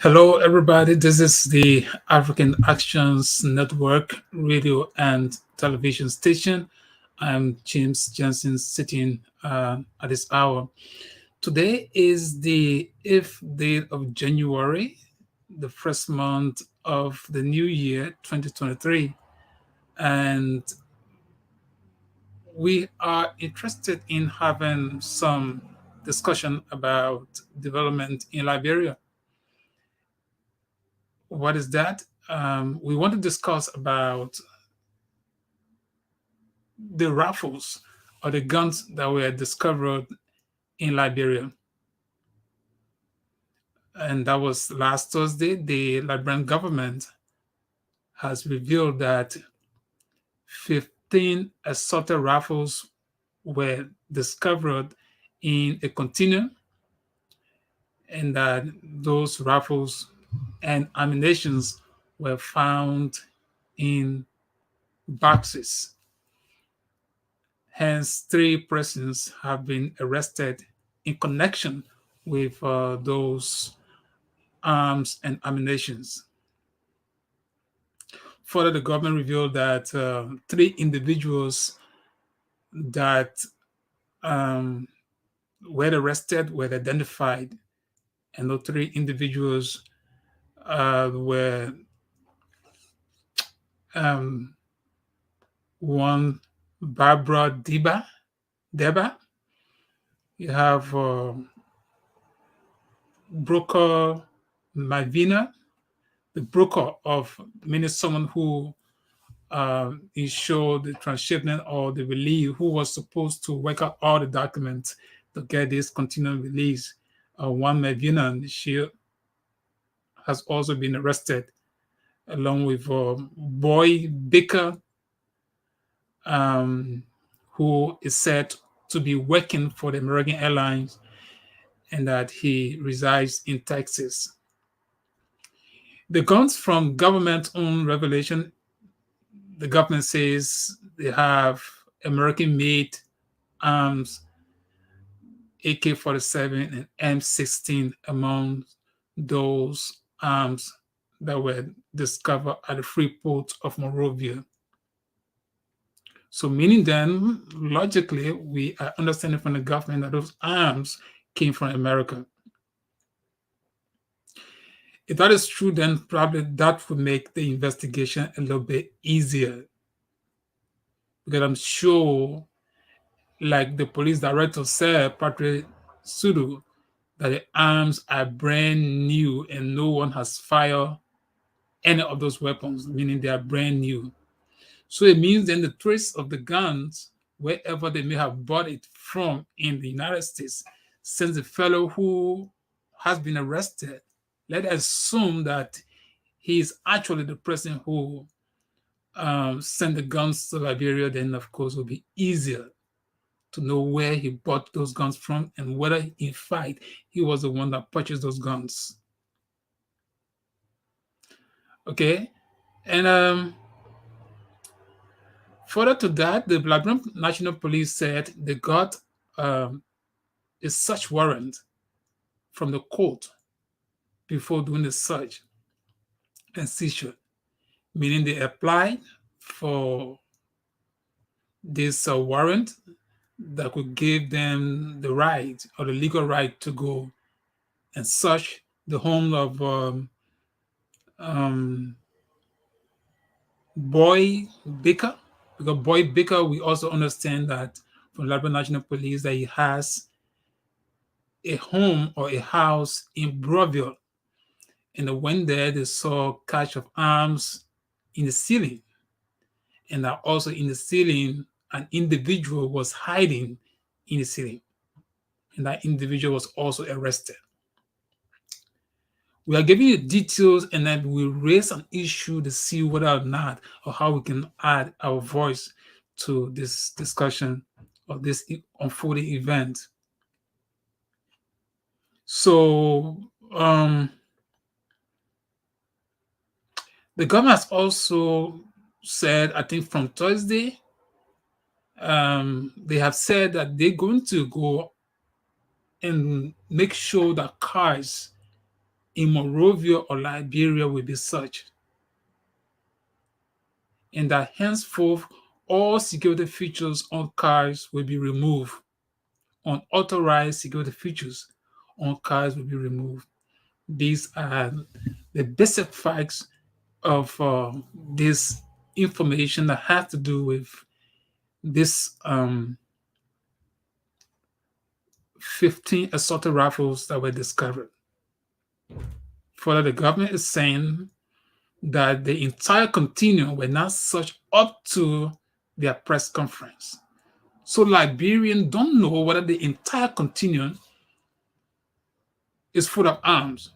Hello, everybody. This is the African Actions Network radio and television station. I'm James Jensen sitting at this hour. Today is the 8th day of January, the first month of the new year, 2023. And we are interested in having some discussion about development in Liberia. What is that? We want to discuss about the rifles or the guns that were discovered in Liberia. And that was last Thursday. The Liberian government has revealed that 15 assorted rifles were discovered in a container, and that those rifles and ammunitions were found in boxes. Hence, three persons have been arrested in connection with those arms and ammunitions. Further, the government revealed that three individuals that um, were arrested were identified, and those three individuals were um, one Barbara Deba. You have broker Malvina, the broker of meaning someone who ensured the transshipment or the release, who was supposed to work out all the documents to get this continuing release. One Malvina, she has also been arrested along with Boy Baker, um, who is said to be working for the American Airlines and that he resides in Texas. The guns from government-owned revelation, the government says they have American-made arms, AK47 and M16 among those arms that were discovered at the free port of Monrovia. So, meaning then, logically, we are understanding from the government that those arms came from America. If that is true, then probably that would make the investigation a little bit easier. Because I'm sure, like the police director said, Patrick Sudu, that the arms are brand new and no one has fired any of those weapons, meaning they are brand new. So it means then the trace of the guns, wherever they may have bought it from in the United States, since the fellow who has been arrested, let's assume that he is actually the person who sent the guns to Liberia, then of course it will be easier to know where he bought those guns from and whether, in fact, he was the one that purchased those guns. Okay, and further to that, the Liberian National Police said they got um, a search warrant from the court before doing the search and seizure, meaning they applied for this warrant that could give them the right or the legal right to go and search the home of um, Boy Baker. Because Boy Baker, we also understand that from Liberian National Police that he has a home or a house in Broville. And they went there, they saw cache of arms in the ceiling. And that also in the ceiling, an individual was hiding in the ceiling. And that individual was also arrested. We are giving you details and then we raise an issue to see whether or not or how we can add our voice to this discussion of this unfolding event. So the government has also said, I think from Thursday, they have said that they're going to go and make sure that cars in Monrovia or Liberia will be searched, and that henceforth all security features on cars will be removed. Unauthorized security features on cars will be removed. These are the basic facts of this information that has to do with this 15 assorted rifles that were discovered. Further, the government is saying that the entire continuum were not searched up to their press conference. So Liberians don't know whether the entire continuum is full of arms.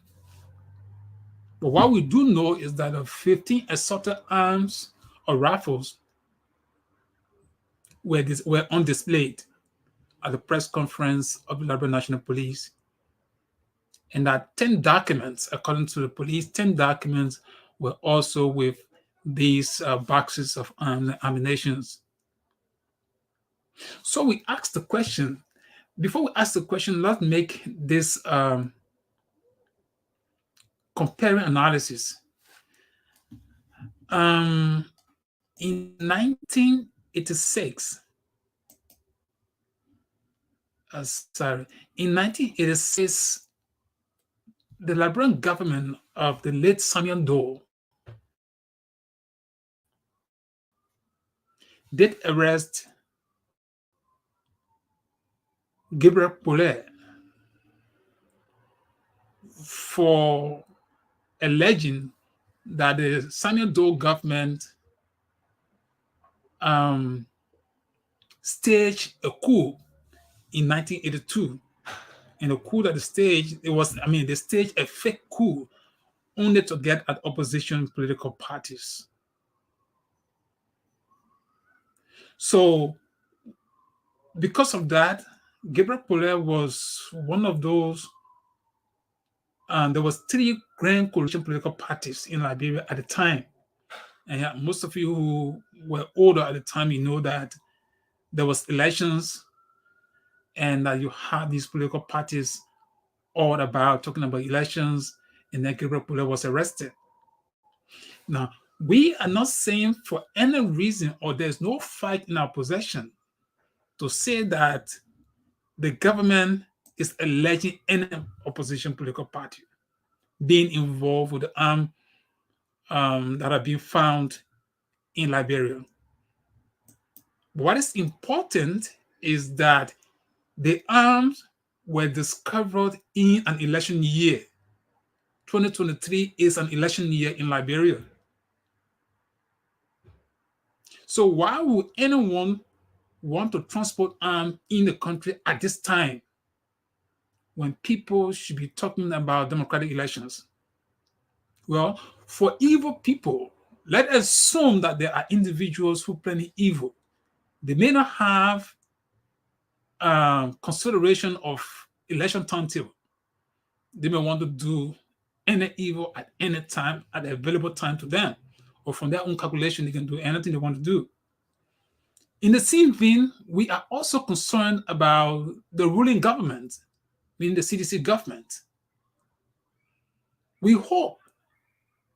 But what we do know is that of 15 assorted arms or rifles were on display at the press conference of the Liberian National Police. And that 10 documents, according to the police, 10 documents were also with these boxes of ammunition. So we asked the question, before we ask the question, let's make this comparing analysis. In 1986, in 1986, the Liberian government of the late Samuel Doe did arrest Gabriel Paulet for alleging that the Samuel Doe government staged a coup in 1982. And the coup that they staged, they staged a fake coup only to get at opposition political parties. So, because of that, Gabriel Paulet was one of those. There was 3 grand coalition political parties in Liberia at the time. And most of you who were older at the time, you know that there was elections and that you had these political parties all about talking about elections, and then Gabriel Paulet was arrested. Now, we are not saying for any reason or there's no fact in our possession to say that the government is alleging any opposition political party being involved with the arms that are being found in Liberia. But what is important is that the arms were discovered in an election year. 2023 is an election year in Liberia. So why would anyone want to transport arms in the country at this time when people should be talking about democratic elections? Well, for evil people, let's assume that there are individuals who plan evil. They may not have consideration of election timetable. They may want to do any evil at any time, at the available time to them, or from their own calculation, they can do anything they want to do. In the same vein, we are also concerned about the ruling government, meaning the CDC government. We hope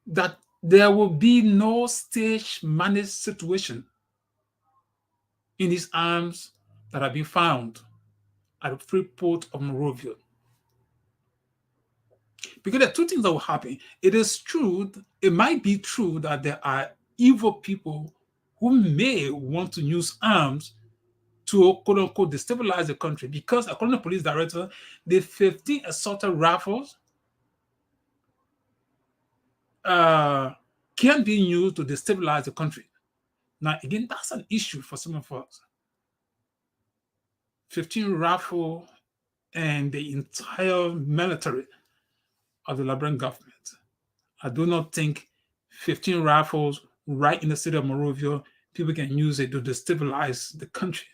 that there will be no stage managed situation in these arms that have been found at the free port of Monrovia. Because there are 2 things that will happen. It is true, it might be true that there are evil people who may want to use arms to quote unquote destabilize the country, because according to the police director, the 15 assaulted rifles can be used to destabilize the country. Now, again, that's an issue for some of us. 15 rifle and the entire military of the Liberian government. I do not think 15 rifles right in the city of Monrovia, people can use it to destabilize the country.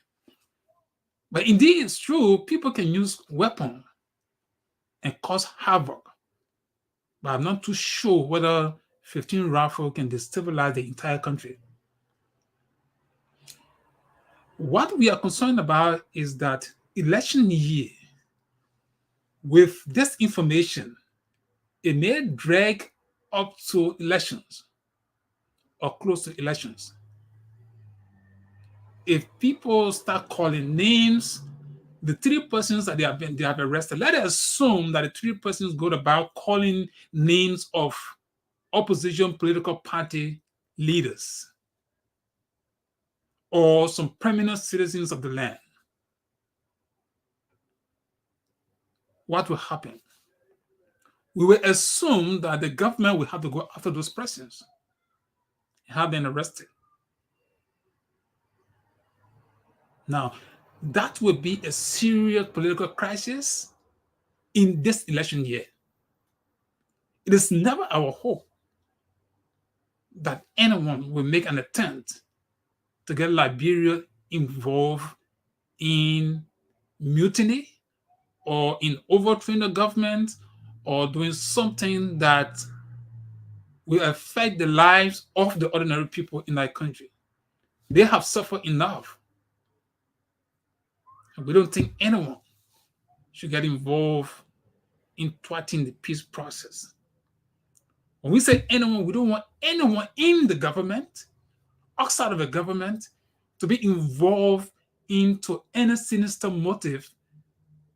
But indeed, it's true, people can use weapons and cause havoc. But I'm not too sure whether 15 rifle can destabilize the entire country. What we are concerned about is that election year, with this information, It may drag up to elections or close to elections. If people start calling names, the three persons that they have arrested, let us assume that the three persons go about calling names of opposition political party leaders or some prominent citizens of the land. What will happen? We will assume that the government will have to go after those persons and have them arrested. Now, that would be a serious political crisis in this election year. It is never our hope that anyone will make an attempt to get Liberia involved in mutiny or in overthrowing the government or doing something that will affect the lives of the ordinary people in that country. They have suffered enough. And we don't think anyone should get involved in thwarting the peace process. When we say anyone, we don't want anyone in the government, outside of the government, to be involved into any sinister motive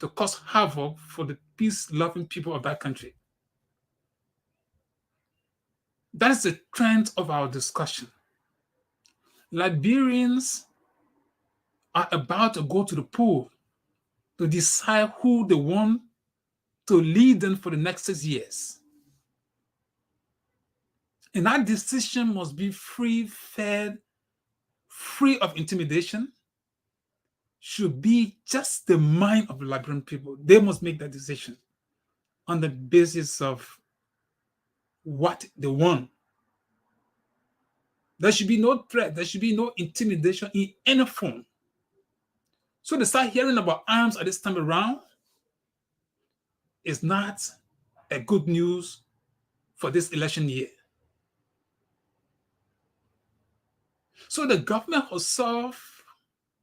to cause havoc for the peace-loving people of that country. That is the trend of our discussion. Liberians are about to go to the poll to decide who they want to lead them for the next 6 years. And that decision must be free, fair, free of intimidation, should be just the mind of the Liberian people. They must make that decision on the basis of what they want. There should be no threat. There should be no intimidation in any form. So to start hearing about arms at this time around is not a good news for this election year. So the government herself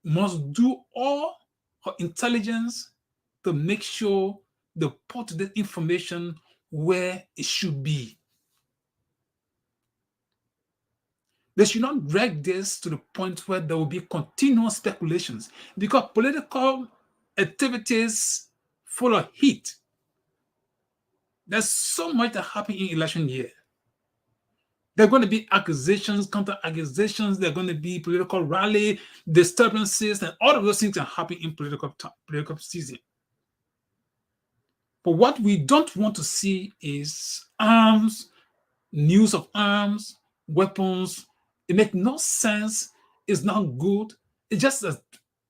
must do all her intelligence to make sure they put the information where it should be. They should not drag this to the point where there will be continuous speculations, because political activities full of heat. There's so much that happens in election year. There are going to be accusations, counter-accusations. There are going to be political rally, disturbances, and all of those things that happen in political season. But what we don't want to see is arms, news of arms, weapons. It makes no sense. It's not good. It's just that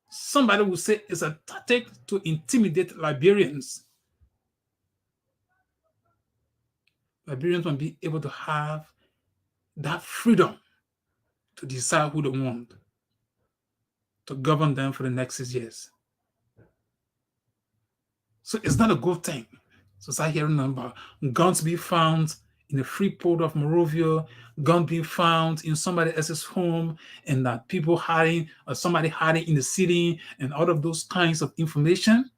somebody will say it's a tactic to intimidate Liberians. Liberians will be able to have that freedom to decide who they want to govern them for the next 6 years. So it's not a good thing. So start hearing about guns being found in the free port of Monrovia, guns being found in somebody else's home, and that people hiding or somebody hiding in the city, and all of those kinds of information.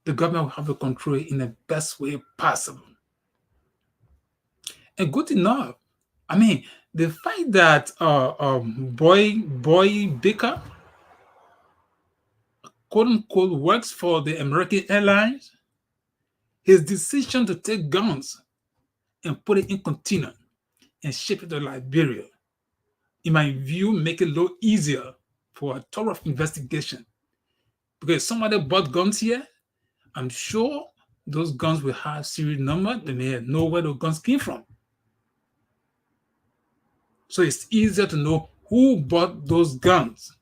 The government will have to control it in the best way possible. And good enough. I mean, the fact that Boy Baker, quote unquote, works for the American Airlines, his decision to take guns and put it in container and ship it to Liberia, in my view, make it a little easier for a thorough investigation. Because if somebody bought guns here, I'm sure those guns will have serial number. They may know where the guns came from. So it's easier to know who bought those guns.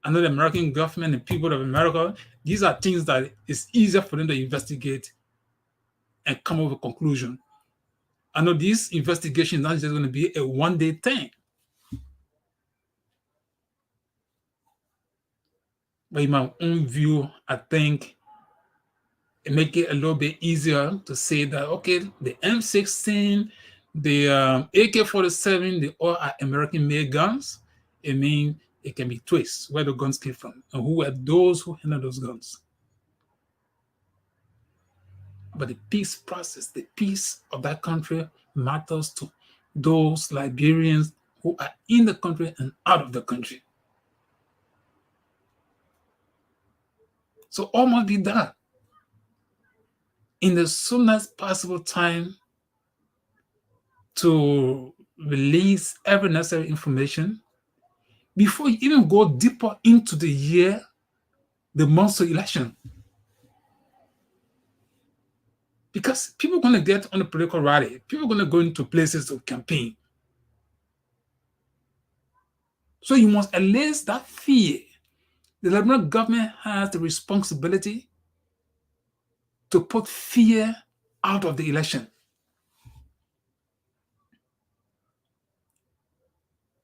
I know the American government and people of America, these are things that it's easier for them to investigate and come up with a conclusion. I know this investigation is not just going to be a one-day thing. But in my own view, I think it make it a little bit easier to say that, okay, the M16, the AK47, they all are American-made guns. It means it can be traced where the guns came from and who were those who handled those guns. But the peace process, the peace of that country matters to those Liberians who are in the country and out of the country. So all must be done in the soonest possible time to release every necessary information before you even go deeper into the year, the months of election. Because people are going to get on a political rally. People are going to go into places to campaign. So you must allay that fear. The Liberian government has the responsibility to put fear out of the election.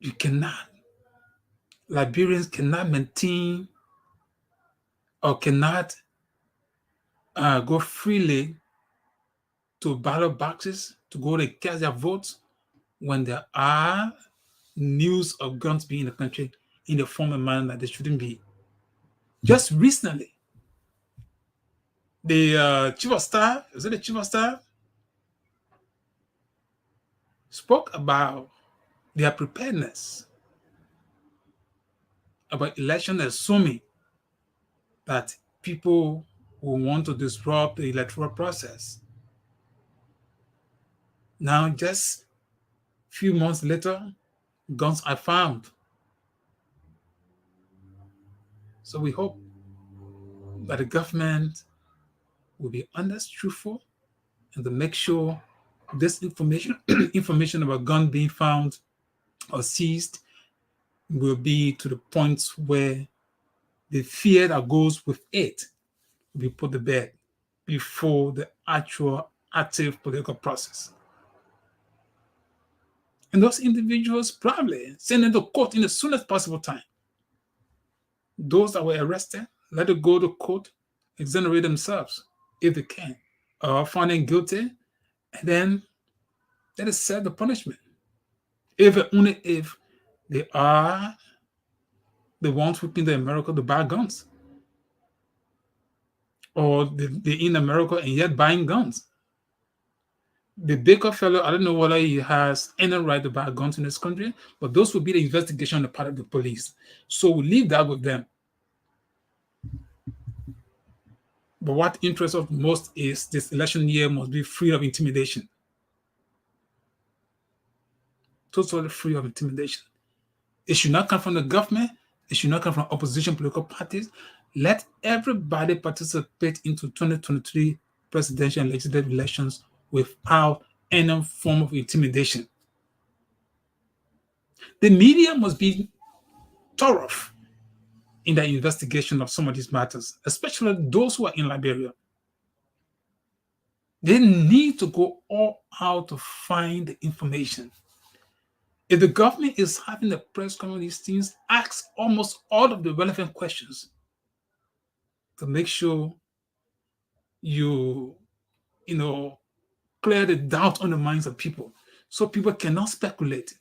You cannot, Liberians cannot maintain or cannot go freely to ballot boxes to go to cast their votes when there are news of guns being in the country in the form and manner that they shouldn't be. Just recently, the chief of staff, is it the chief of staff, spoke about their preparedness about election, assuming that people will want to disrupt the electoral process. Now, just a few months later, guns are found. So we hope that the government will be honest, truthful, and to make sure this information about gun being found or seized will be to the point where the fear that goes with it will be put to bed before the actual active political process. And those individuals probably send them to court in the soonest possible time. Those that were arrested, let it go to court, exonerate themselves if they can, or find them guilty, and then let it serve the punishment. Only if they are the ones whipping the America to buy guns, or they're in America and yet buying guns. The Baker fellow, I don't know whether he has any right to buy guns in this country, but those will be the investigation on the part of the police. So we leave that with them. But what interests us most is this election year must be free of intimidation. Totally free of intimidation. It should not come from the government. It should not come from opposition political parties. Let everybody participate into 2023 presidential and legislative elections without any form of intimidation. The media must be thorough in the investigation of some of these matters, especially those who are in Liberia. They need to go all out to find the information. If the government is having a press conference on these things, ask almost all of the relevant questions to make sure you clear the doubt on the minds of people so people cannot speculate.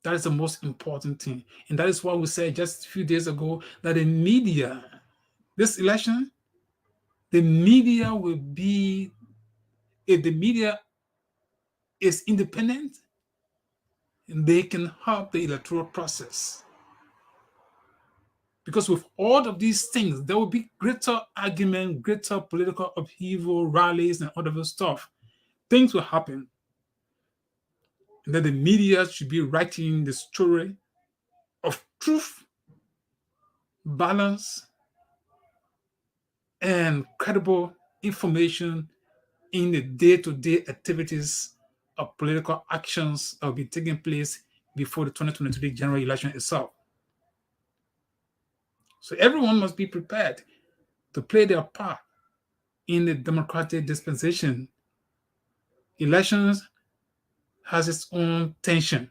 That is the most important thing. And that is why we said just a few days ago that the media, this election, the media will be, if the media is independent, they can help the electoral process. Because with all of these things, there will be greater argument, greater political upheaval, rallies, and other stuff. Things will happen. And then the media should be writing the story of truth, balance, and credible information in the day-to-day activities of political actions that will be taking place before the 2023 general election itself. So everyone must be prepared to play their part in the democratic dispensation. Elections has its own tension.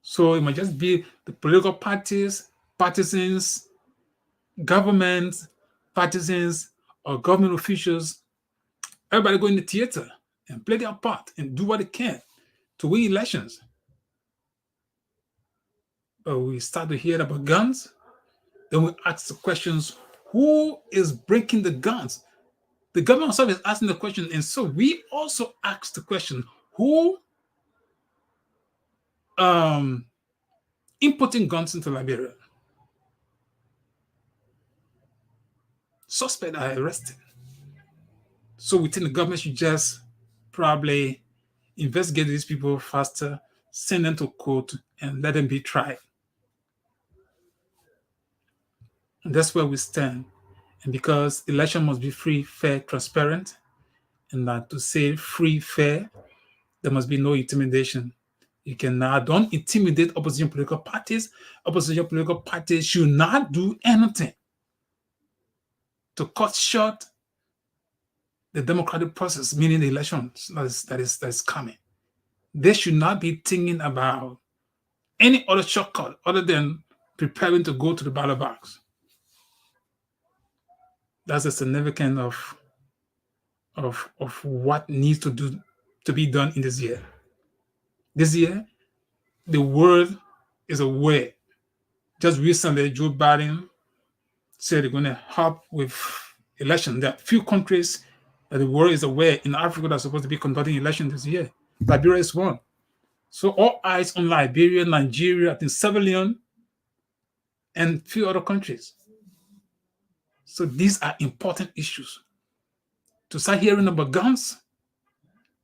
So it might just be the political parties, partisans, governments, partisans, or government officials, everybody go in the theater and play their part and do what they can to win elections. But we start to hear about guns, then we ask the questions, Who is breaking the guns? The government itself is asking the question, and so we also ask the question: who um importing guns into Liberia? Suspects are arrested. So we think the government should just probably investigate these people faster, send them to court, and let them be tried. And that's where we stand. And because election must be free, fair, transparent, and that to say free, fair, there must be no intimidation. You cannot don't intimidate opposition political parties. Opposition political parties should not do anything to cut short the democratic process, meaning the elections that is coming. They should not be thinking about any other shortcut other than preparing to go to the ballot box. That's the significance of what needs to be done in this year. This year, the world is aware. Just recently, Joe Biden said they're going to help with election. There are few countries that the world is aware in Africa that are supposed to be conducting election this year. Liberia is one. So all eyes on Liberia, Nigeria, I think Sierra Leone, and few other countries. So these are important issues. To start hearing about guns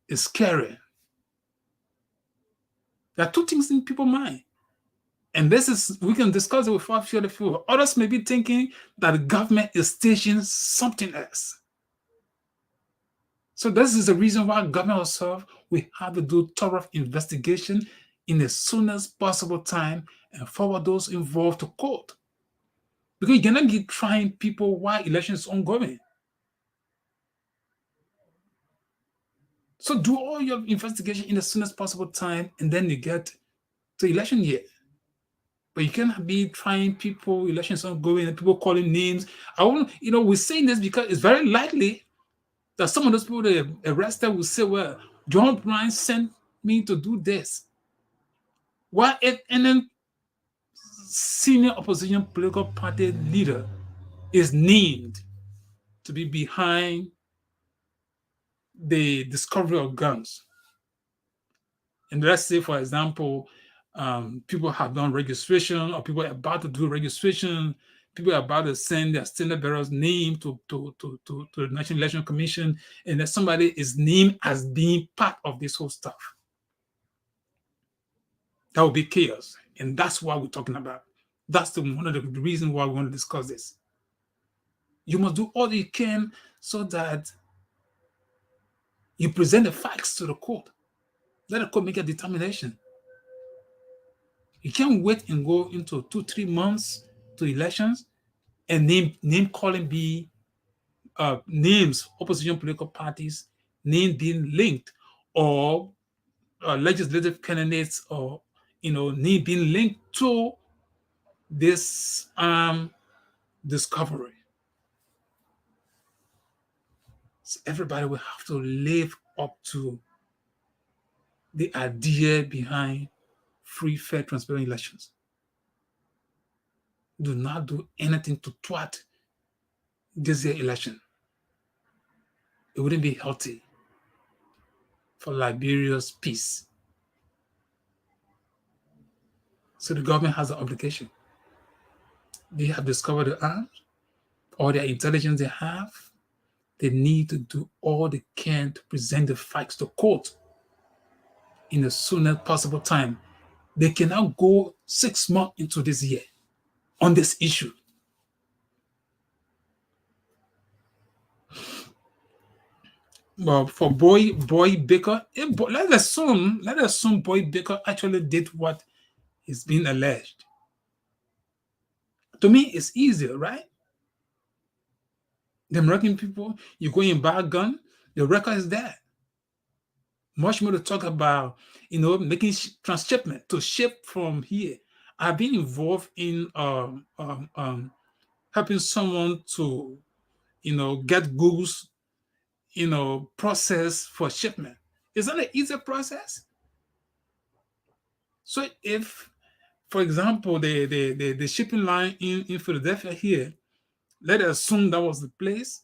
is scary. There are two things in people's mind. And this is, we can discuss it with a few other people. Others may be thinking that the government is staging something else. So this is the reason why government itself, we have to do thorough investigation in the soonest possible time and forward those involved to court. Because you cannot be trying people while election is ongoing. So do all your investigation in the soonest possible time, and then you get to election year. But you cannot be trying people, elections ongoing, and people calling names. We're saying this because it's very likely that some of those people that are arrested will say, well, John Bryan sent me to do this. Why? And then senior opposition political party leader is named to be behind the discovery of guns. And let's say, for example, people have done registration, or people are about to do registration. People are about to send their standard bearer's name to the National Election Commission, and that somebody is named as being part of this whole stuff. That would be chaos, and that's what we're talking about. That's one of the reasons why we want to discuss this. You must do all you can so that you present the facts to the court. Let the court make a determination. You can't wait and go into 2-3 months to elections and name calling be names, opposition political parties, name being linked, or legislative candidates, or name being linked to this discovery. So everybody will have to live up to the idea behind free, fair, transparent elections. Do not do anything to thwart this year election. It wouldn't be healthy for Liberia's peace. So the government has an obligation. They have discovered the arms, all the intelligence they have. They need to do all they can to present the facts to court in the soonest possible time. They cannot go 6 months into this year on this issue. Well, for Boy Baker, let's assume Boy Baker actually did what is being alleged. To me, it's easier, right? The American people, you go and buy a gun, the record is there. Much more to talk about, making transshipment to ship from here. I've been involved in helping someone to, get goods, process for shipment. Is that an easy process? So if, for example, the shipping line in Philadelphia here, Let us assume that was the place.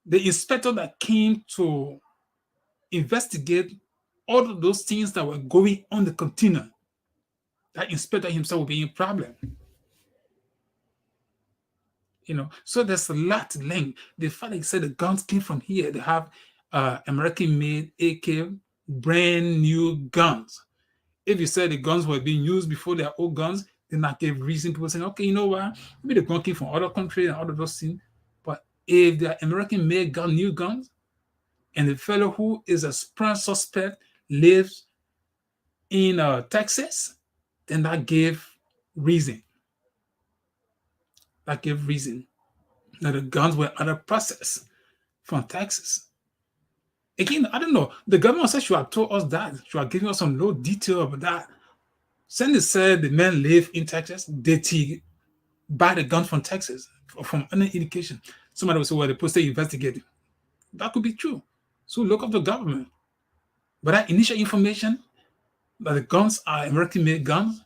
The inspector that came to investigate all of those things that were going on the container, that inspector himself will be in problem. So there's a lot to learn. The fact that he said the guns came from here, they have American-made AK, brand new guns. If you said the guns were being used before their old guns, then that gave reason people saying, okay, you know what? Maybe the gun came from other countries and all of those things. But if they're American-made gun, new guns, and the fellow who is a prime suspect lives in Texas, then that gave reason. That gave reason that the guns were under process from Texas. Again, I don't know. The government said she had told us that. She had given us some low detail about that. Sandy said the men live in Texas. They buy the gun from Texas from any indication. Somebody will say, well, the police investigating. That could be true. So look up the government. But that initial information that the guns are American-made guns,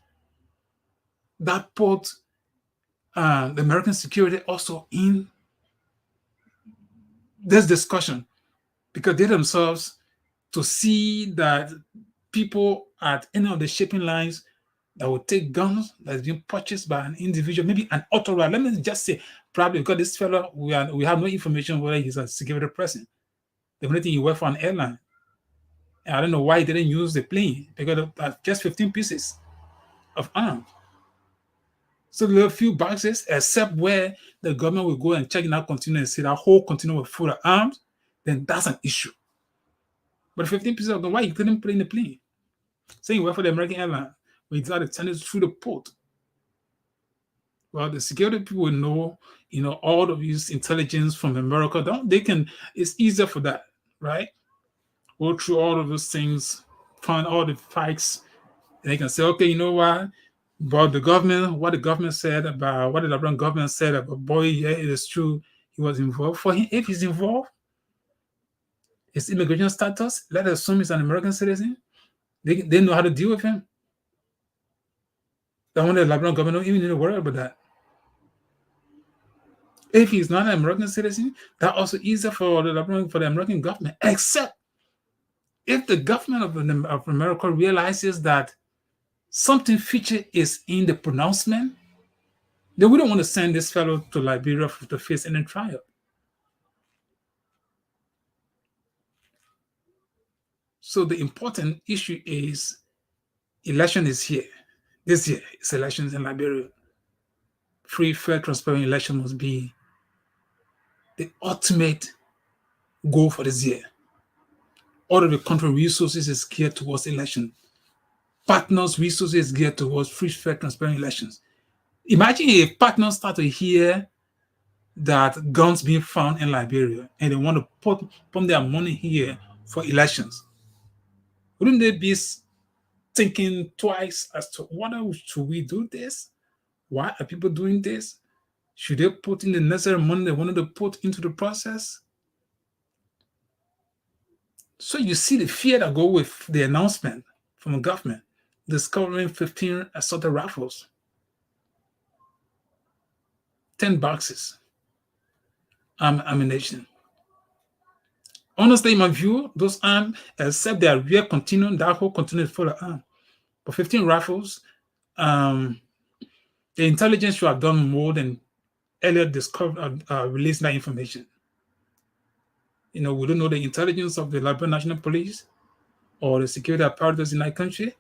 that put the American security also in this discussion, because they themselves, to see that people at any of the shipping lines that will take guns that has been purchased by an individual, maybe an authorized, let me just say, probably because this fellow, we have no information whether he's a security person. The only thing he worked for an airline. And I don't know why he didn't use the plane, because of just 15 pieces of arms. So there are a few boxes, except where the government will go and check in that container and see that whole container was full of arms, then that's an issue. But 15 pieces of them, why you couldn't put in the plane? Saying you work for the American airline, we decided to send it through the port. Well, the security people will know, all of these intelligence from America. It's easier for that, right? Go through all of those things, find all the facts, and they can say, okay, you know what? But what the government said about what the Liberian government said about boy, yeah, it is true. He was involved. For him, if he's involved, his immigration status, let us assume he's an American citizen, they know how to deal with him. That one, the Liberian government don't even need to worry about that. If he's not an American citizen, that's also easier for the American government, except if the government of America realizes that something fishy is in the pronouncement, then we don't want to send this fellow to Liberia to face any trial. So the important issue is election is here. This year, it's elections in Liberia. Free, fair, transparent election must be the ultimate goal for this year. All of the country resources is geared towards election. Partners' resources is geared towards free, fair, transparent elections. Imagine if partners start to hear that guns being found in Liberia and they want to pump their money here for elections. Wouldn't they be thinking twice as to should we do this? Why are people doing this? Should they put in the necessary money they wanted to put into the process? So you see the fear that go with the announcement from the government, discovering 15 assorted rifles, 10 boxes, ammunition. Honestly, in my view, those arms, except their rear continuum, that whole continuum is full of arms. But 15 rifles, the intelligence should have done more than earlier discovered, releasing that information. We don't know the intelligence of the Liberian National Police or the security apparatus in that country.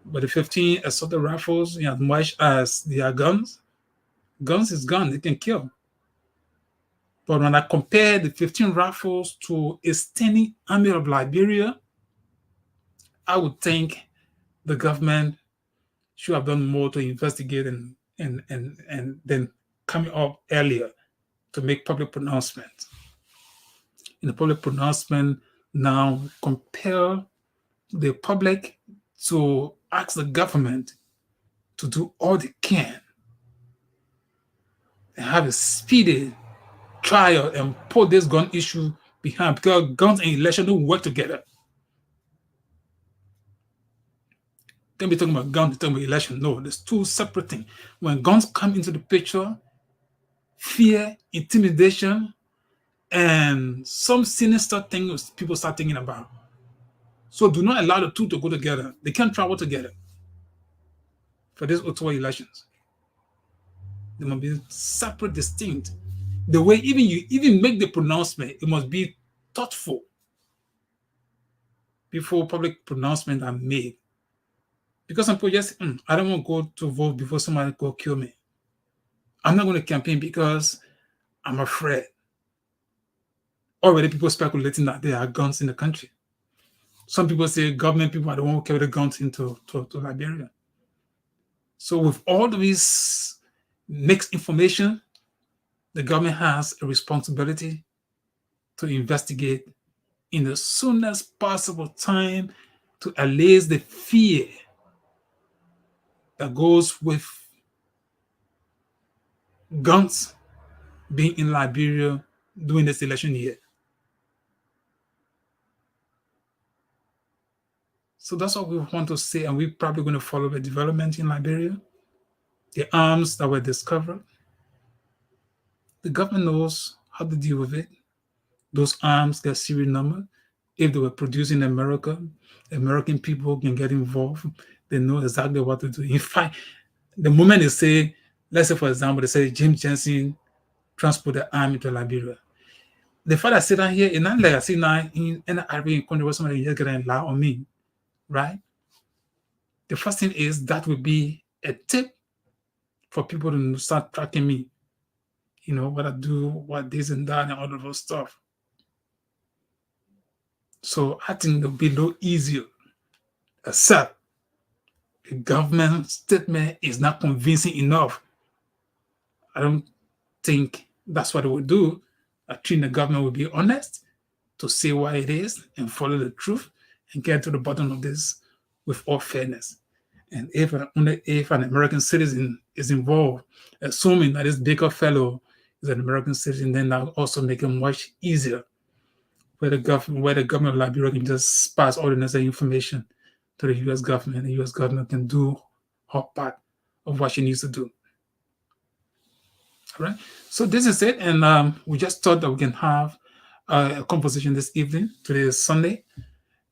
But the 15 assorted rifles, as much as they are guns is gun, it can kill. But when I compare the 15 rifles to a standing army of Liberia, I would think the government should have done more to investigate and then coming up earlier to make public pronouncements. In the public pronouncement now compel the public to ask the government to do all they can and have a speedy trial and put this gun issue behind, because guns and election don't work together. Can't be talking about guns, talking about election. No, there's two separate things. When guns come into the picture, fear, intimidation, and some sinister things people start thinking about. So do not allow the two to go together. They can't travel together for these Ottawa elections. They must be separate, distinct. The way even you even make the pronouncement, it must be thoughtful before public pronouncements are made. Because some people just, I don't want to go to vote before somebody go kill me. I'm not going to campaign because I'm afraid. Already people speculating that there are guns in the country. Some people say government people are the one who carry the guns into to Liberia. So with all this mixed information, the government has a responsibility to investigate in the soonest possible time to allay the fear that goes with guns being in Liberia during this election year. So that's what we want to say, and we're probably going to follow the development in Liberia. The arms that were discovered, the government knows how to deal with it. Those arms get serial number. If they were produced in America, American people can get involved. They know exactly what to do. In fact, the moment they say, let's say, for example, they say James Jensen transport the army to Liberia. The fact that I sit down here, in like I see now in an Arabian country where somebody just get a lie on me, right? The first thing is that would be a tip for people to start tracking me. You know, what I do, what this and that, and all of those stuff. So I think it'll be no easier, except the government statement is not convincing enough. I don't think that's what it would do. I think the government will be honest to say what it is and follow the truth and get to the bottom of this with all fairness. And if an American citizen is involved, assuming that this Baker fellow is an American citizen, then that will also make it much easier where the government of Liberia can just pass all the necessary information to the U.S. government, and the U.S. government can do her part of what she needs to do. All right. So this is it, and we just thought that we can have a conversation this evening. Today is Sunday,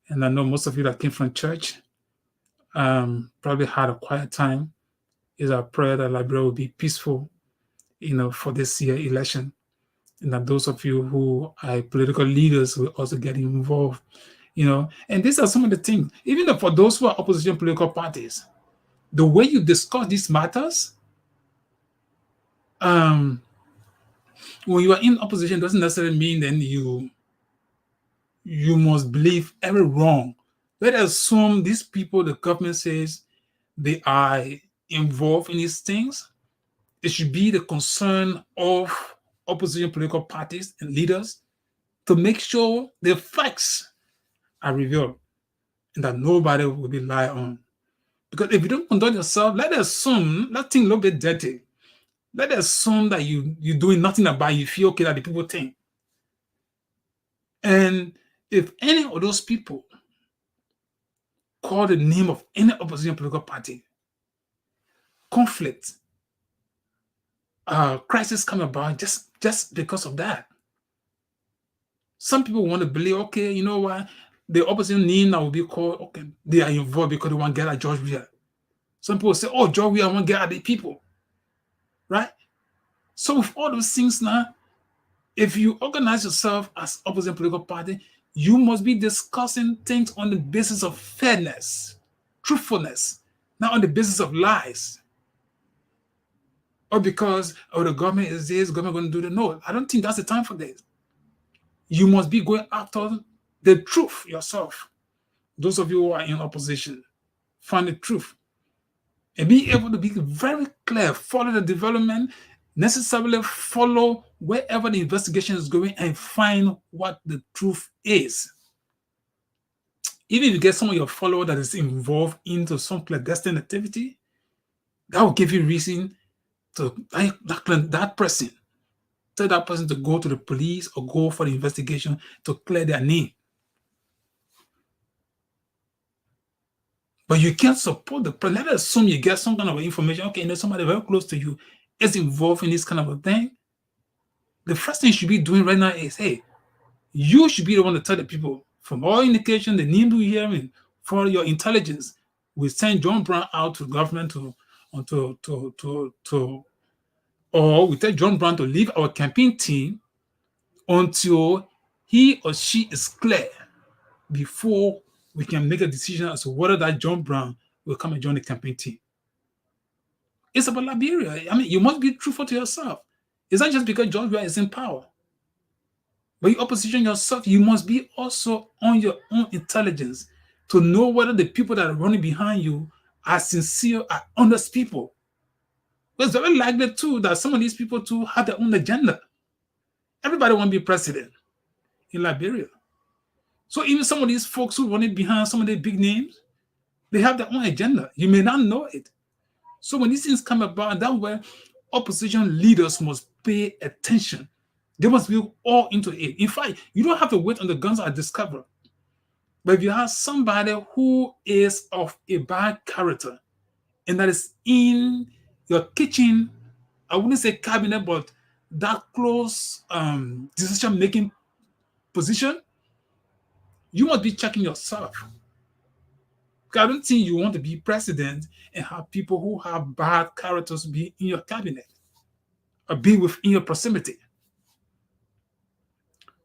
and I know most of you that came from church probably had a quiet time. It's our prayer that Liberia will be peaceful, for this year election, and that those of you who are political leaders will also get involved. And these are some of the things. Even for those who are opposition political parties, the way you discuss these matters, when you are in opposition, doesn't necessarily mean then you must believe every wrong. Let's assume these people, the government says they are involved in these things. It should be the concern of opposition political parties and leaders to make sure the facts are revealed and that nobody will be lied on. Because if you don't conduct yourself, let's think a little bit dirty. Let's assume that you're doing nothing about it. You feel okay that the people think. And if any of those people call the name of any opposition political party, conflict, crisis come about just because of that. Some people want to believe, okay, you know what, the opposition name that will be called, okay, they are involved because they want to get at George Weah. Some people say, oh, George Weah want to get at the people, right? So with all those things now, if you organize yourself as opposition political party, you must be discussing things on the basis of fairness, truthfulness, not on the basis of lies. Or because, the government is this, government going to do that. No, I don't think that's the time for this. You must be going after the truth yourself. Those of you who are in opposition, find the truth. And be able to be very clear, follow the development, necessarily follow wherever the investigation is going and find what the truth is. Even if you get some of your follower that is involved into some clandestine activity, that will give you reason to that person. Tell that person to go to the police or go for the investigation to clear their name. But you can't support the person. Let's assume you get some kind of information. Okay, somebody very close to you is involved in this kind of a thing. the first thing you should be doing right now is, hey, you should be the one to tell the people, from all indication, the name we hearing, for your intelligence, we send John Brown out to government or we tell John Brown to leave our campaign team until he or she is clear before we can make a decision as to whether that John Brown will come and join the campaign team. It's about Liberia. I mean, you must be truthful to yourself. It's not just because George Weah is in power. But you opposition yourself, you must be also on your own intelligence to know whether the people that are running behind you are sincere, are honest people. But it's very likely too that some of these people too have their own agenda. Everybody want to be president in Liberia. So even some of these folks who run it behind some of the big names, they have their own agenda. You may not know it. So when these things come about, that's where opposition leaders must pay attention. They must be all into it. In fact, you don't have to wait on the guns are discovered. But if you have somebody who is of a bad character and that is in your kitchen, I wouldn't say cabinet, but that close decision-making position, you must be checking yourself. Because I don't think you want to be president and have people who have bad characters be in your cabinet or be within your proximity.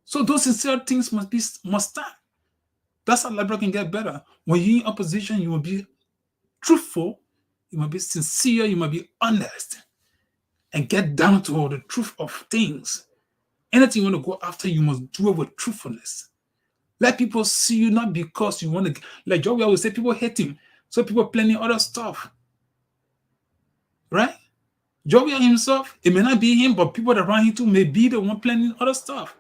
So those sincere things must start. That's how Liberia can get better. When you're in opposition, you will be truthful, you must be sincere, you must be honest, and get down to all the truth of things. Anything you want to go after, you must do it with truthfulness. Let people see you not because you want to, like Joe always say, people hate him, so people planning other stuff. Right? Joe himself, it may not be him, but people that around him too may be the one planning other stuff.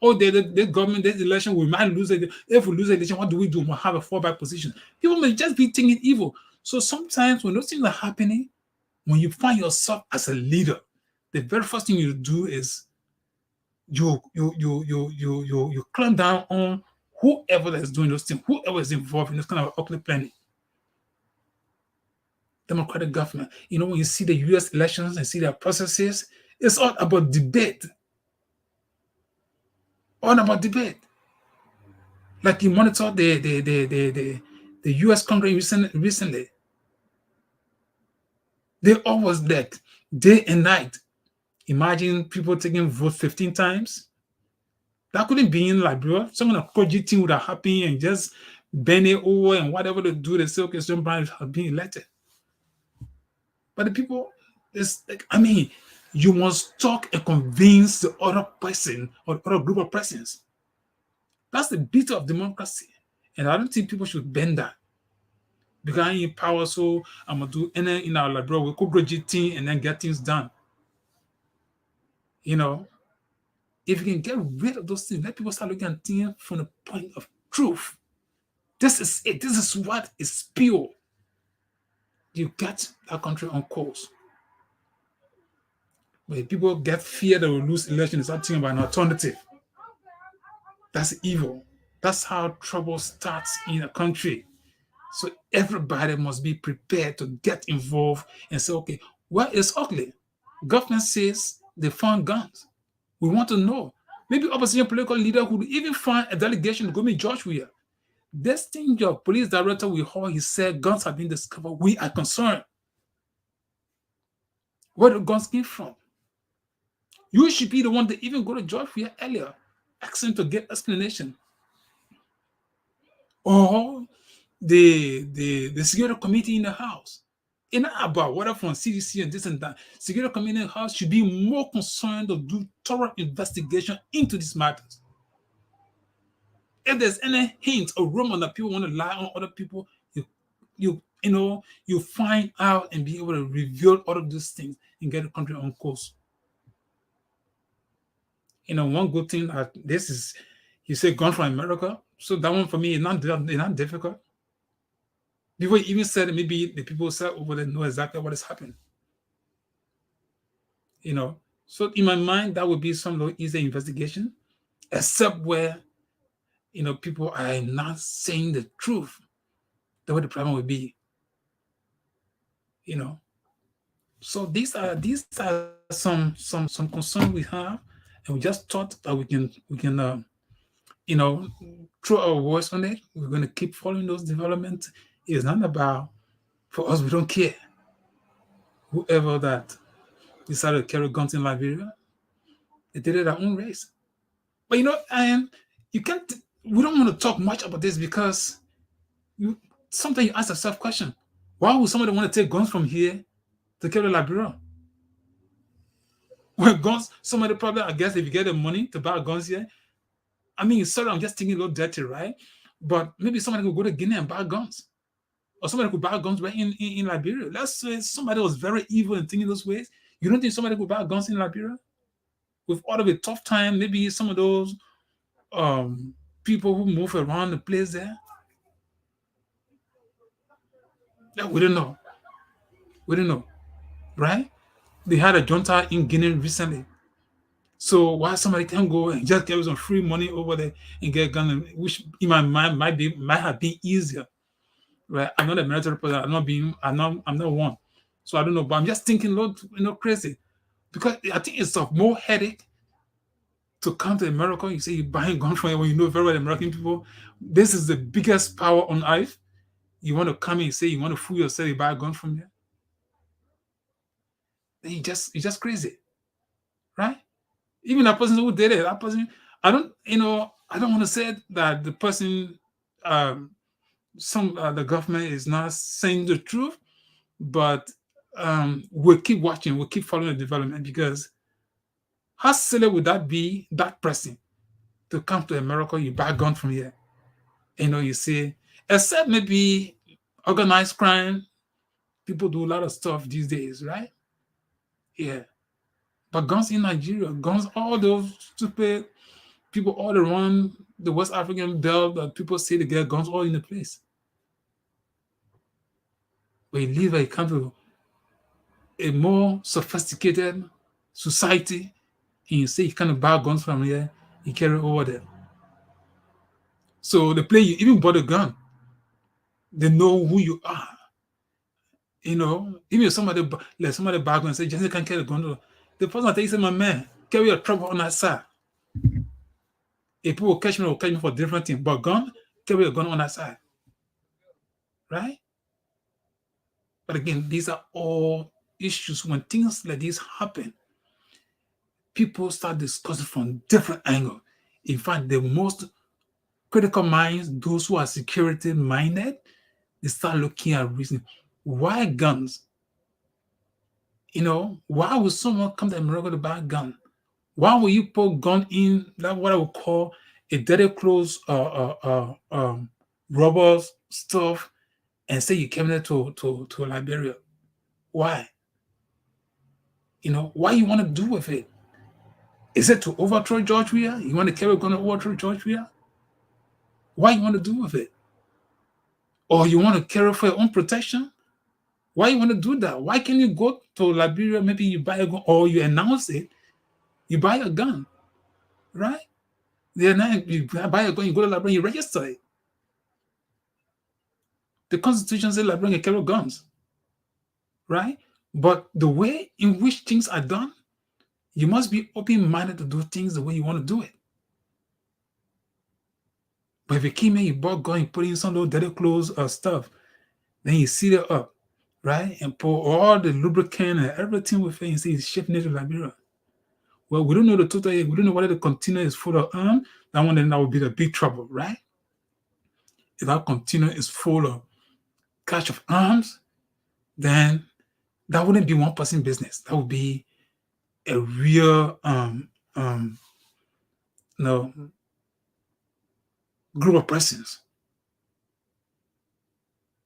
Oh, the government, this election, we might lose it. If we lose the election, what do? We'll have a fallback position. People may just be thinking evil. So sometimes when those things are happening, when you find yourself as a leader, the very first thing you do is you clamp down on whoever that is doing those things, whoever is involved in this kind of ugly planning. Democratic government. You know, when you see the US elections and see their processes, it's all about debate. All about debate. Like you monitor the US Congress recently. They always like day and night. Imagine people taking vote 15 times. That couldn't be in Liberia. Someone a project team would have happened and just bend it over and whatever they do, they say, okay, some branch have been elected. But the people, it's like, I mean, you must talk and convince the other person or the other group of persons. That's the beauty of democracy. And I don't think people should bend that. Because I'm in power, so I'm going to do anything in our Liberia. We could project team and then get things done. You know, if you can get rid of those things, let people start looking at things from the point of truth. This is it. This is what is pure. You get that country on course. But if people get fear they will lose election, they start thinking about an alternative. That's evil. That's how trouble starts in a country. So everybody must be prepared to get involved and say, okay, well, it's ugly. Government says they found guns. We want to know. Maybe opposition political leader would even find a delegation to go meet George Weah. This thing your police director will hold, he said guns have been discovered. We are concerned. Where the guns came from? You should be the one to even go to George Weah earlier, ask him to get explanation. Or the security committee in the house. It's not about whether from CDC and this and that. Security committee in the house should be more concerned to do thorough investigation into these matters. If there's any hint or rumor that people want to lie on other people, you find out and be able to reveal all of these things and get the country on course. One good thing that this is, you say gone from America. So that one for me is not difficult. Before you even said it, maybe the people said over there know exactly what is happening. So in my mind, that would be some low easy investigation, except where people are not saying the truth. That's what the problem would be. So these are some concerns we have. and we just thought that we can you know, throw our voice on it. We're going to keep following those developments. It's not about, for us, we don't care. Whoever that decided to carry guns in Liberia, they did it their own race. But and you can't, we don't want to talk much about this because you sometimes you ask yourself question, why would somebody want to take guns from here to carry Liberia? Well, guns, somebody probably, I guess, if you get the money to buy guns here, I mean, sorry, I'm just thinking a little dirty, right? But maybe somebody could go to Guinea and buy guns. Or somebody could buy guns right in Liberia. Let's say somebody was very evil and thinking those ways. You don't think somebody could buy guns in Liberia? With all of a tough time, maybe some of those um, people who move around the place there? Yeah, we don't know. We don't know, right? They had a junta in Guinea recently. So why somebody can go and just get some free money over there and get a gun, which in my mind might have been easier, right? I'm not a military person. I'm not one. So I don't know, but I'm just thinking, Lord, crazy. Because I think it's of more headache to come to America. You say you're buying guns from when you know very well American people. This is the biggest power on earth. You want to come and say you want to fool yourself, you buy a gun from here. Then you're just crazy, right? Even that person who did it, that person, I don't want to say that the person, the government is not saying the truth, but we'll keep watching, we'll keep following the development because how silly would that be, that person, to come to America, you buy a gun from here? You see, except maybe organized crime, people do a lot of stuff these days, right? Yeah. But guns in Nigeria, guns, all those stupid people all around the West African belt that people say they get guns all in the place. We live a kind of a more sophisticated society, and you say you kind of buy guns from here, you carry over there. So the play you even bought a gun, they know who you are. Even if somebody buy a gun and say, Jesse can carry a gun. The person that takes my man, carry your trouble on that side. If people catch me, will catch me for different things. But gun, carry a gun on that side. Right? But again, these are all issues. When things like this happen, people start discussing from different angles. In fact, the most critical minds, those who are security minded, they start looking at reason. Why guns? Why would someone come to America to buy a gun? Why would you put gun in that what I would call a dirty clothes rubber stuff and say you came there to Liberia? Why? Why you want to do with it? Is it to overthrow George Weah? You want to carry a gun to overthrow George Weah? Why you want to do with it? Or you want to carry for your own protection? Why you want to do that? Why can't you go to Liberia, maybe you buy a gun, or you announce it, you buy a gun, right? Then you buy a gun, you go to Liberia, you register it. The Constitution says Liberia can carry guns, right? But the way in which things are done, you must be open-minded to do things the way you want to do it. But if you came in, you bought gun, you put in some of those dirty clothes or stuff, then you seal it up, right? And pour all the lubricant and everything with it and say it's shipping it to Liberia. Well, we don't know the total, we don't know whether the container is full of arms. That one, then that would be the big trouble, right? If that container is full of cache of arms, then that wouldn't be one person business. That would be a real no group of persons.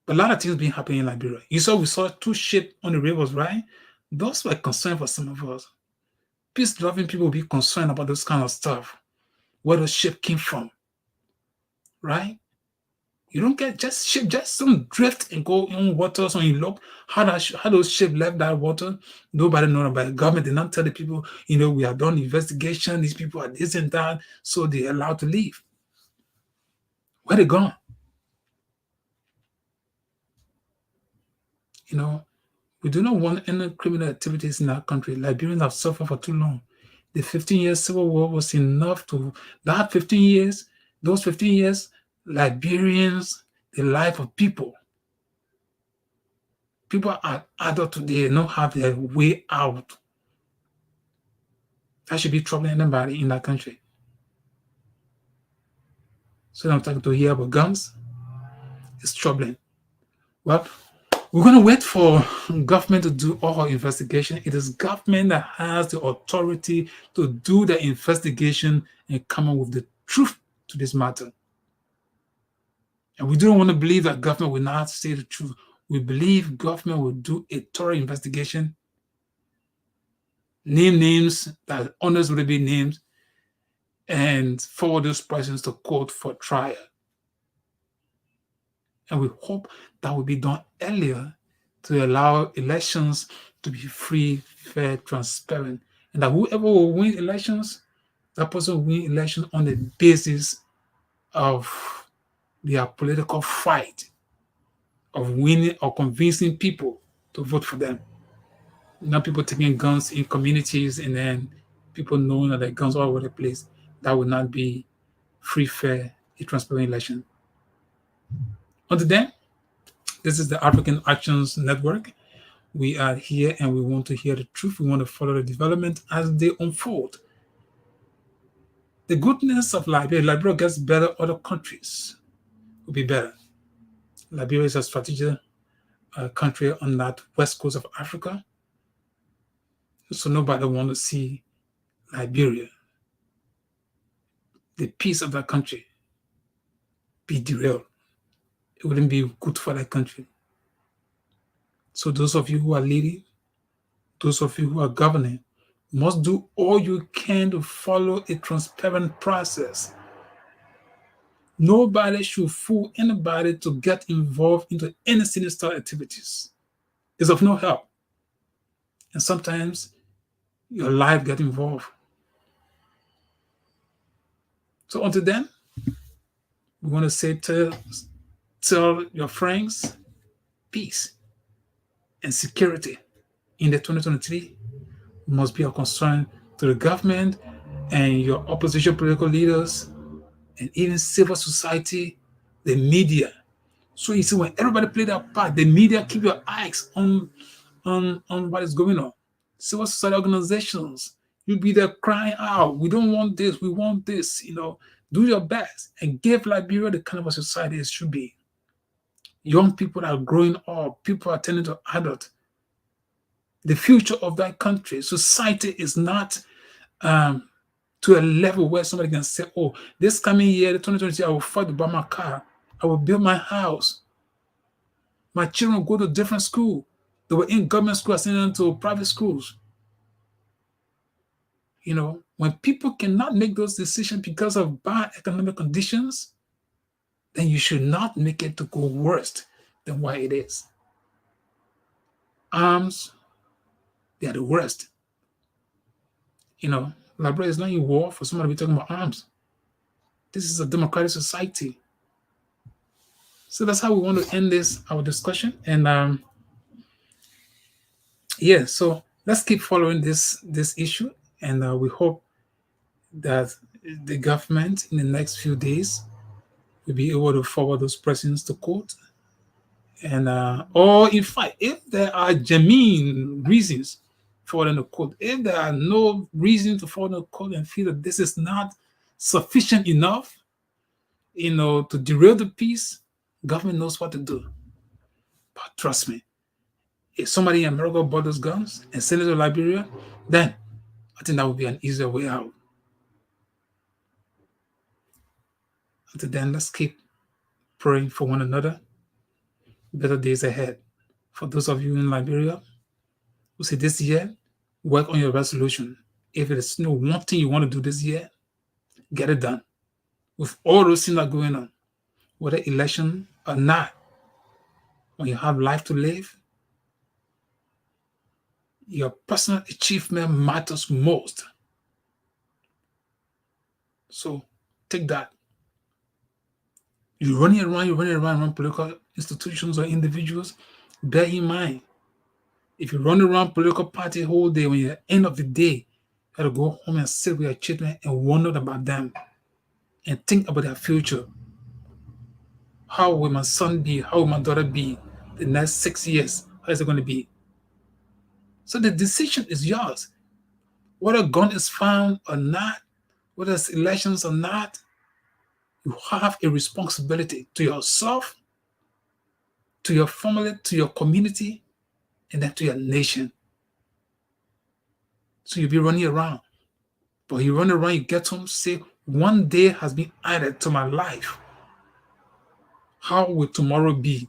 But a lot of things been happening in Liberia. We saw two ships on the rivers, right? Those were concerned for some of us. Peace-loving people will be concerned about those kind of stuff, where the ship came from, right? You don't get just some drift and go in water. So you look how those ships left that water. Nobody knows about it. Government did not tell the people, we have done investigation. These people are this and that, so they're allowed to leave. Where they gone? We do not want any criminal activities in our country. Liberians have suffered for too long. The 15-year civil war was enough to that 15 years, those 15 years, Liberians, the life of people. People are adult today, don't have their way out. That should be troubling anybody in that country. So I'm talking to hear about guns. It's troubling. Well, we're going to wait for government to do all investigation. It is government that has the authority to do the investigation and come up with the truth to this matter. And we don't want to believe that government will not say the truth. We believe government will do a thorough investigation, name names that honors will be named, and forward those persons to court for trial. And we hope that will be done earlier to allow elections to be free, fair, transparent, and that whoever will win elections, that person will win election on the basis of their political fight, of winning or convincing people to vote for them. Not people taking guns in communities and then people knowing that there are guns all over the place. That would not be free, fair, a transparent election. Until then, this is the African Actions Network. We are here and we want to hear the truth. We want to follow the development as they unfold. The goodness of Liberia gets better, other countries will be better. Liberia is a strategic country on that west coast of Africa. So nobody wants to see Liberia, the peace of that country, be derailed. It wouldn't be good for that country. So those of you who are leading, those of you who are governing, must do all you can to follow a transparent process. Nobody should fool anybody to get involved into any sinister activities. It's of no help. And sometimes your life gets involved. So until then, we want to say tell your friends peace and security in the 2023 must be a concern to the government and your opposition political leaders and even civil society, the media. So you see, when everybody play their part, the media keep your eyes on what is going on. Civil society organizations, you'll be there crying out, we don't want this, we want this, do your best and give Liberia the kind of a society it should be. Young people are growing up, people are turning to adult. The future of that country, society is not to a level where somebody can say, oh, this coming year, the 2020, I will fight to buy my car. I will build my house. My children will go to different school. They were in government school, I sent them to private schools. When people cannot make those decisions because of bad economic conditions, then you should not make it to go worse than what it is. Arms, they are the worst. Liberia is not in war for somebody to be talking about arms. This is a democratic society. So that's how we want to end our discussion. And so let's keep following this issue. And we hope that the government in the next few days will be able to forward those persons to court. And or in fact, if there are genuine reasons for them to court, if there are no reason to forward them to court and feel that this is not sufficient enough, to derail the peace, government knows what to do. But trust me, if somebody in America bought those guns and sent it to Liberia, then I think that would be an easier way out. Until then, let's keep praying for one another. Better days ahead. For those of you in Liberia who say this year, work on your resolution. If there's one thing you want to do this year, get it done. With all those things that are going on, whether election or not, when you have life to live, your personal achievement matters most. So take that. You're running around political institutions or individuals, bear in mind, if you run around political party whole day, when you're at the end of the day, You have to go home and sit with your children and wonder about them and think about their future. How will my son be? How will my daughter be the next 6 years? How is it going to be? So the decision is yours. Whether a gun is found or not, whether it's elections or not, you have a responsibility to yourself, to your family, to your community, and then to your nation. So you'll be running around. But you run around, you get home, say, one day has been added to my life. How will tomorrow be?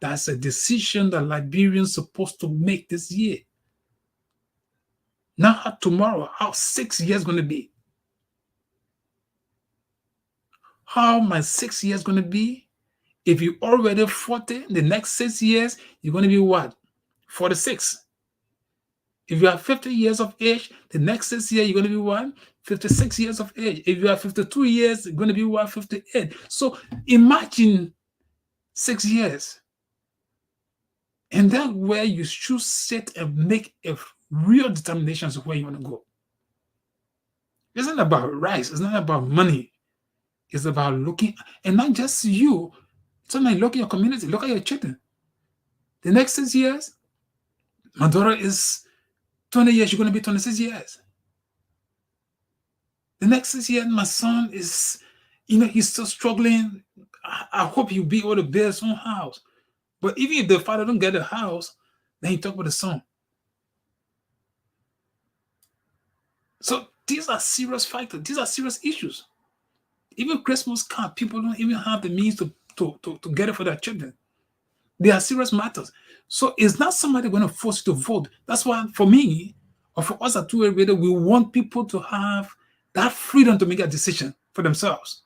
That's a decision that Liberians supposed to make this year. Not how tomorrow, how 6 years going to be. How my 6 years going to be? If you already 40, the next 6 years, you're going to be what? 46. If you are 50 years of age, the next 6 years, you're going to be what? 56 years of age. If you are 52 years, you're going to be what? 58. So imagine 6 years. And that's where you should sit and make a real determination of where you want to go. It's not about rice. It's not about money. It's about looking, and not just you. Sometimes look at your community. Look at your children. The next 6 years, my daughter is 20 years. She's going to be 26 years. The next 6 years, my son is, he's still struggling. I hope he'll be able to build his own house. But even if the father don't get a house, then he talk about the son. So these are serious factors. These are serious issues. Even Christmas card, people don't even have the means to get it for their children. They are serious matters. So it's not somebody going to force you to vote. That's why, for me, or for us at 2A Radio, we want people to have that freedom to make a decision for themselves.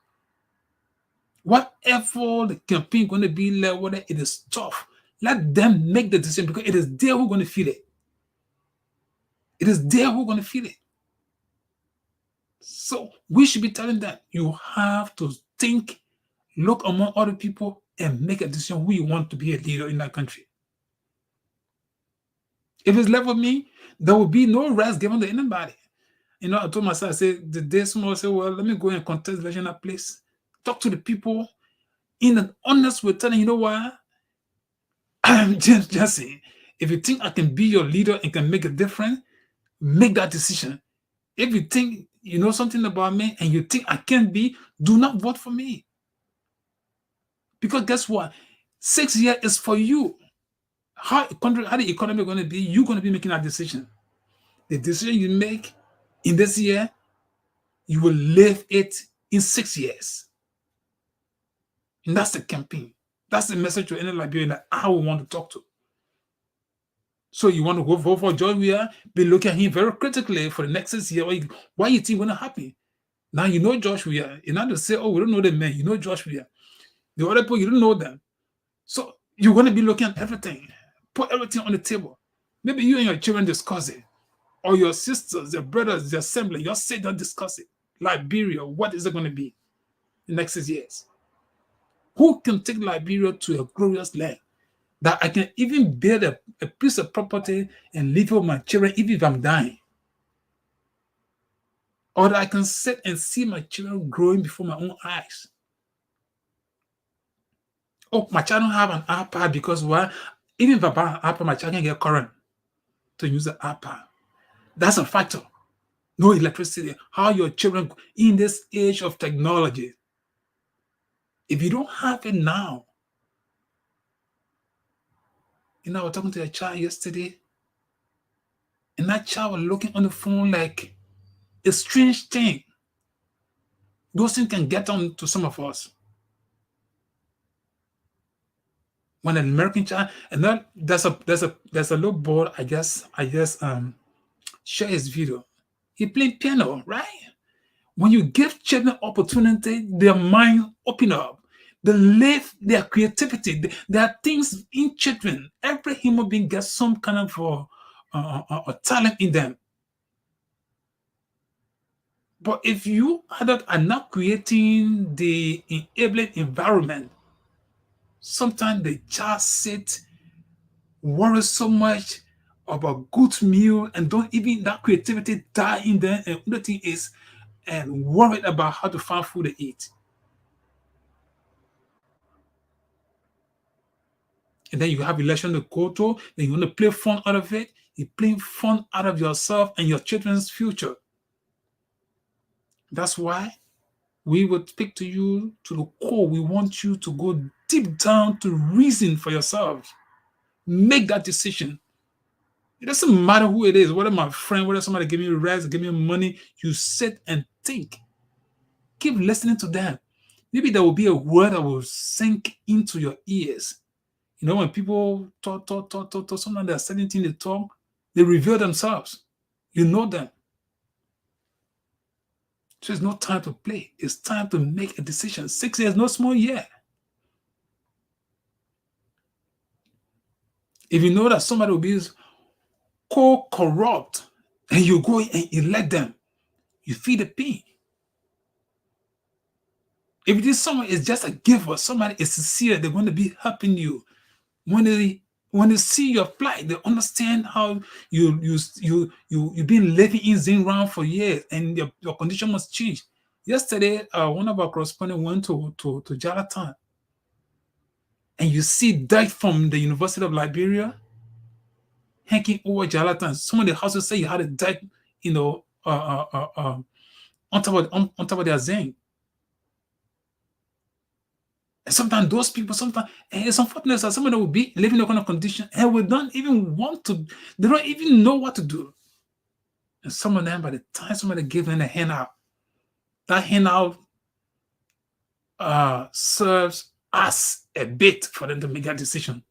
Whatever the campaign going to be like, whether it is tough, let them make the decision, because it is they who are going to feel it. It is they who are going to feel it. So we should be telling them, you have to think, look among other people, and make a decision who you want to be a leader in that country. If it's left with me, there will be no rest given to anybody. I told myself, I said, the day someone say, well, let me go and contest election at place. Talk to the people in an honest way, telling, you know what? I'm just Jesse. If you think I can be your leader and can make a difference, make that decision. If you think you know something about me and you think I can be, do not vote for me. Because guess what? 6 years is for you. How the economy is going to be, you're going to be making that decision. The decision you make in this year, you will live it in 6 years. And that's the campaign. That's the message to any Liberian that I will want to talk to. So you want to go vote for George Weah, be looking at him very critically for the next 6 years. Why you think going to happen? Now you know George Weah. You're not to say, oh, we don't know the man. You know George Weah. The other people, you don't know them. So you're going to be looking at everything. Put everything on the table. Maybe you and your children discuss it. Or your sisters, your brothers, your assembly, you sit down, discuss it. Liberia, what is it going to be in the next 6 years? Who can take Liberia to a glorious land that I can even build a piece of property and live with my children even if I'm dying? Or that I can sit and see my children growing before my own eyes? Oh, my child don't have an iPad because why? Even if I buy an iPad, my child can get current to use the iPad. That's a factor. No electricity. How your children in this age of technology, if you don't have it now, I was talking to a child yesterday, and that child was looking on the phone like a strange thing. Those things can get on to some of us. When an American child, and then there's a little boy, I just share his video. He playing piano, right? When you give children opportunity, their mind open up. They live their creativity. There are things in children. Every human being gets some kind of talent in them. But if you adults are not creating the enabling environment, sometimes the child sit, worry so much, of a good meal and don't even that creativity die in there. And the thing is, and worried about how to find food to eat. And then you have election to go to, then you want to play fun out of it. You're playing fun out of yourself and your children's future. That's why we would speak to you to the core. We want you to go deep down to reason for yourself. Make that decision. It doesn't matter who it is, whether my friend, whether somebody give me rest, give me money, you sit and think. Keep listening to them. Maybe there will be a word that will sink into your ears. You know, when people talk, sometimes they're saying things they talk, they reveal themselves. You know them. So it's not time to play. It's time to make a decision. 6 years, no small year. If you know that somebody will be co-corrupt and you go and elect them, you feel the pain. If it is someone is just a giver, somebody is sincere, they're going to be helping you. When they see your plight, they understand how you've been living in Zen round for years and your condition must change. Yesterday, one of our correspondents went to Jarlatham, and you see that from the University of Liberia hanging over Jarlatham. Some of the houses say you had a dike, on top of their Zen. And sometimes those people, and it's unfortunate that somebody will be living in a kind of condition and we don't even want to, they don't even know what to do. And some of them, by the time somebody gives them a handout, that handout serves as a bait for them to make that decision.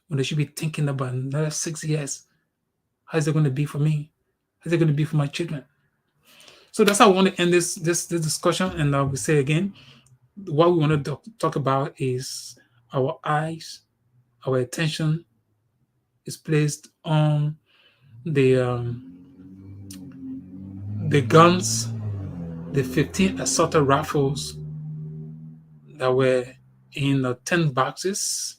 When they should be thinking about another 6 years, how is it going to be for me? How is it going to be for my children? So that's how I want to end this discussion. And I will say again, what we want to talk about is our eyes, our attention is placed on the guns, the 15 assorted rifles that were in 10 boxes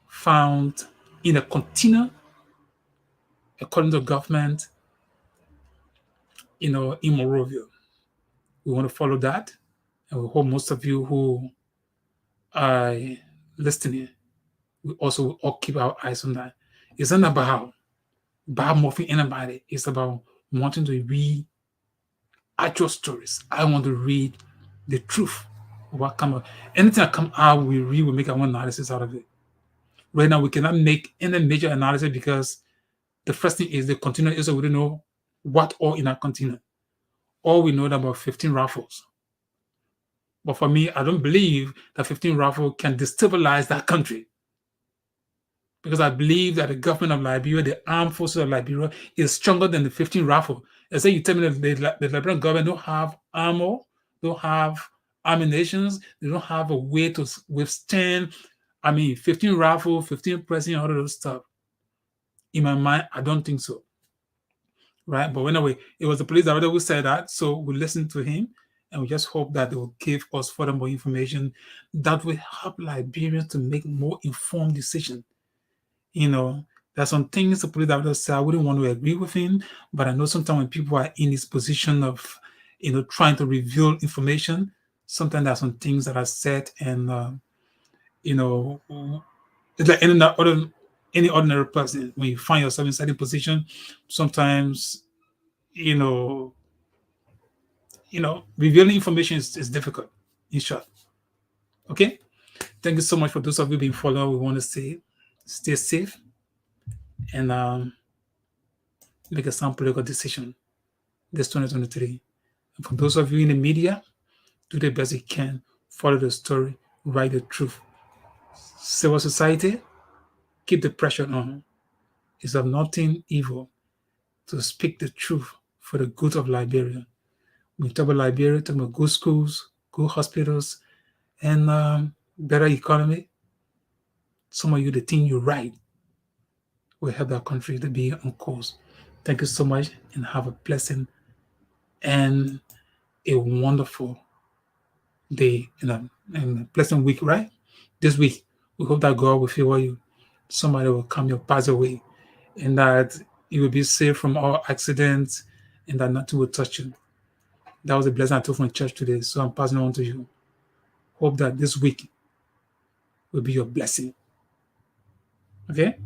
found in a container, according to the government, in Monrovia. We want to follow that, and we hope most of you who are listening, we also all keep our eyes on that. It's not about bad morphing anybody. It's about wanting to read actual stories. I want to read the truth. What come out? Anything that come out, we read, we make our own analysis out of it. Right now, we cannot make any major analysis because the first thing is the container is we don't know what all in that container. All we know about 15 rifles. But for me, I don't believe that 15 rifles can destabilize that country. Because I believe that the government of Liberia, the armed forces of Liberia, is stronger than the 15 rifle. Let's say you tell me that the Liberian government don't have armor, don't have ammunition, they don't have a way to withstand, 15 rifle, 15 pressing, all of those stuff. In my mind, I don't think so. Right? But anyway, it was the police director who said that, so we listened to him, and we just hope that they will give us further more information that will help Liberians to make more informed decisions. There's some things the police director said I wouldn't want to agree with him, but I know sometimes when people are in this position of, trying to reveal information, sometimes there's some things that are said, and it's like any ordinary person. When you find yourself in certain position, sometimes, revealing information is difficult. In short, okay. Thank you so much for those of you being followed. We want to say, stay safe and make a sound political decision this 2023. And for those of you in the media, do the best you can, follow the story, write the truth. Civil society, keep the pressure on. It's of nothing evil to speak the truth for the good of Liberia. When we talk about Liberia, talk about good schools, good hospitals, and better economy. Some of you, the thing you write will help that country to be on course. Thank you so much, and have a blessing and a wonderful day and a pleasant week, right? This week, we hope that God will favor you. somebody will come your path away, and that you will be safe from all accidents, and that nothing will touch you. That was a blessing I took from church today, so I'm passing on to you. Hope that this week will be your blessing. Okay?